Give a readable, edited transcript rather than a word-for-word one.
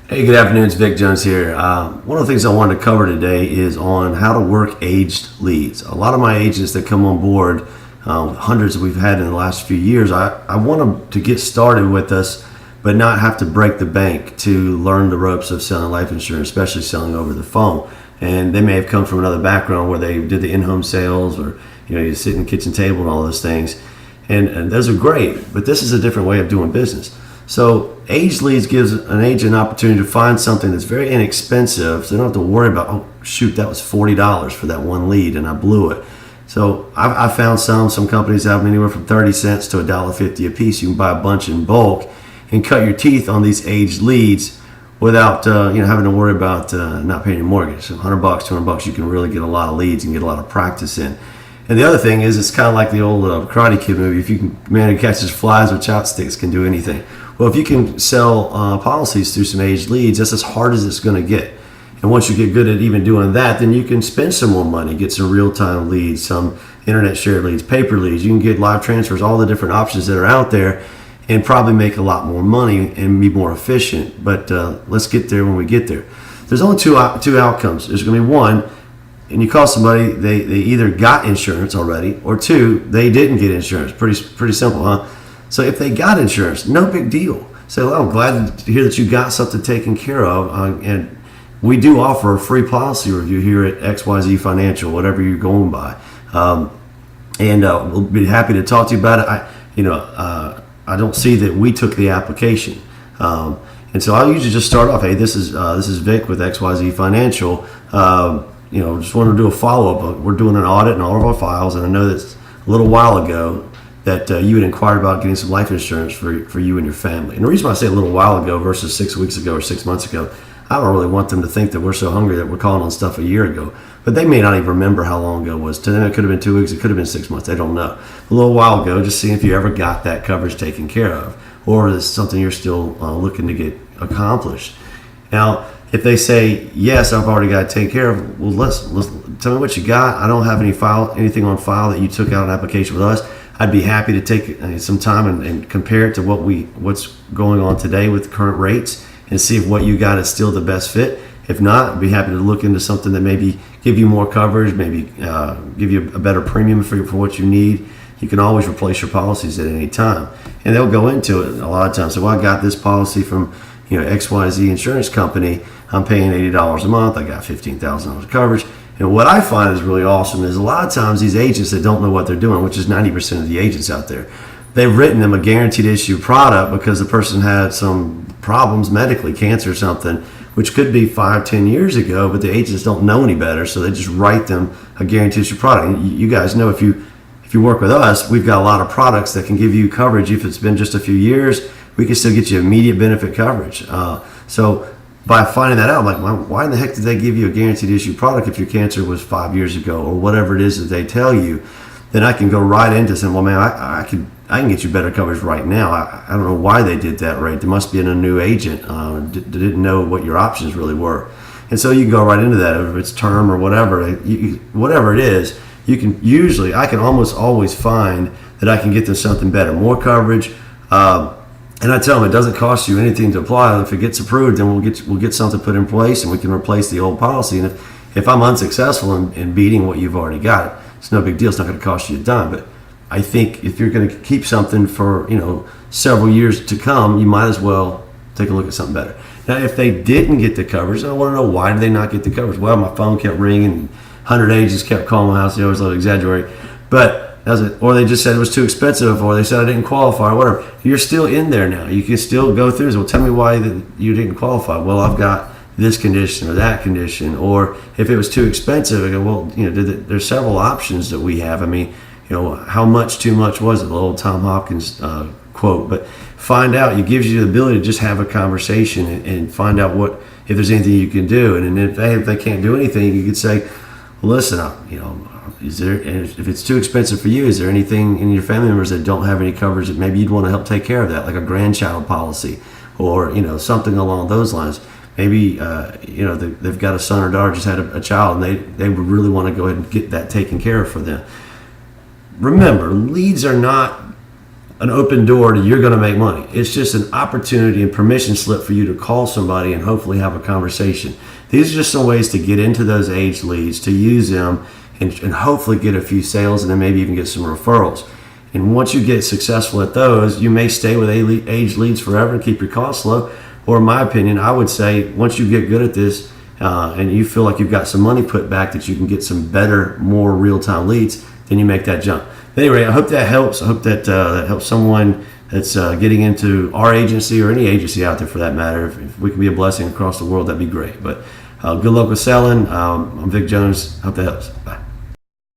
Hey, good afternoon. It's Vic Jones here. One of the things I wanted to cover today is on how to work aged leads. A lot of my agents that come on board, hundreds that we've had in the last few years, I want them to get started with us, but not have to break the bank to learn the ropes of selling life insurance, especially selling over the phone. And they may have come from another background where they did the in-home sales, or you sit in the kitchen table and all those things, and those are great. But this is a different way of doing business. So aged leads gives an agent an opportunity to find something that's very inexpensive, so they don't have to worry about, oh shoot, that was $40 for that one lead and I blew it. So I found some companies have anywhere from 30 cents to $1.50 a piece. You can buy a bunch in bulk and cut your teeth on these aged leads without having to worry about not paying your mortgage. So $100, $200, you can really get a lot of leads and get a lot of practice in. And the other thing is, it's kind of like the old Karate Kid movie. If you can, man who catches flies with chopsticks can do anything. Well, if you can sell policies through some aged leads, that's as hard as it's going to get. And once you get good at even doing that, then you can spend some more money, get some real-time leads, some internet shared leads, paper leads. You can get live transfers, all the different options that are out there, and probably make a lot more money and be more efficient. But let's get there when we get there. There's only two outcomes. There's going to be one, and you call somebody, they either got insurance already, or two, they didn't get insurance. Pretty simple, huh? So if they got insurance, no big deal. Say, well, I'm glad to hear that you got something taken care of. And we do offer a free policy review here at XYZ Financial, whatever you're going by. We'll be happy to talk to you about it. I don't see that we took the application. And so I usually just start off, hey, this is Vic with XYZ Financial. Just want to do a follow-up. We're doing an audit in all of our files, and I know that a little while ago that you had inquired about getting some life insurance for you and your family. And the reason why I say a little while ago versus 6 weeks ago or 6 months ago, I don't really want them to think that we're so hungry that we're calling on stuff a year ago. But they may not even remember how long ago it was. To them, it could have been 2 weeks. It could have been 6 months. They don't know. A little while ago, just seeing if you ever got that coverage taken care of, or is something you're still looking to get accomplished. Now, if they say, yes, I've already got it taken care of, well, let's tell me what you got. I don't have anything on file that you took out an application with us. I'd be happy to take some time and compare it to what's going on today with current rates and see if what you got is still the best fit. If not, I'd be happy to look into something that maybe give you more coverage, maybe give you a better premium for what you need. You can always replace your policies at any time. And they'll go into it a lot of times. So, well, I got this policy from XYZ insurance company. I'm paying $80 a month. I got $15,000 of coverage. And what I find is really awesome is a lot of times these agents that don't know what they're doing, which is 90% of the agents out there, they've written them a guaranteed issue product because the person had some problems medically, cancer or something, which could be 5-10 years ago, but the agents don't know any better, so they just write them a guaranteed issue product. And you guys know if you work with us, we've got a lot of products that can give you coverage. If it's been just a few years, we can still get you immediate benefit coverage. So by finding that out, I'm like, well, why in the heck did they give you a guaranteed issue product if your cancer was 5 years ago, or whatever it is that they tell you? Then I can go right into saying, well, man, I can get you better coverage right now. I don't know why they did that rate. There must be a new agent didn't know what your options really were. And so you can go right into that, if it's term or whatever. Whatever it is, I can almost always find that I can get them something better, more coverage. And I tell them it doesn't cost you anything to apply. If it gets approved, then we'll get something put in place, and we can replace the old policy. And if I'm unsuccessful in beating what you've already got, it's no big deal. It's not going to cost you a dime. But I think if you're going to keep something for several years to come, you might as well take a look at something better. Now, if they didn't get the coverage, I want to know, why did they not get the coverage? Well, my phone kept ringing, 100 agents kept calling my house. They always love to exaggerate, but or they just said it was too expensive, or they said I didn't qualify, or whatever. You're still in there now. You can still go through. So tell me why you didn't qualify. Well, I've got this condition or that condition. Or if it was too expensive, I go, well, there's several options that we have. I mean, how much too much was it? The old Tom Hopkins quote. But find out. It gives you the ability to just have a conversation and find out if there's anything you can do. And if they can't do anything, you could say, well, listen, if it's too expensive for you, is there anything in your family members that don't have any coverage that maybe you'd want to help take care of that, like a grandchild policy, or something along those lines? Maybe they've got a son or daughter just had a child, and they would really want to go ahead and get that taken care of for them. Remember, leads are not an open door to you're going to make money. It's just an opportunity and permission slip for you to call somebody and hopefully have a conversation. These are just some ways to get into those aged leads, to use them and hopefully get a few sales and then maybe even get some referrals. And once you get successful at those, you may stay with aged leads forever and keep your costs low. Or in my opinion, I would say once you get good at this and you feel like you've got some money put back that you can get some better, more real-time leads, then you make that jump. But anyway, I hope that helps. I hope that that helps someone that's getting into our agency or any agency out there for that matter. If we can be a blessing across the world, that'd be great. But good luck with selling. I'm Vic Jones. Hope that helps. Bye.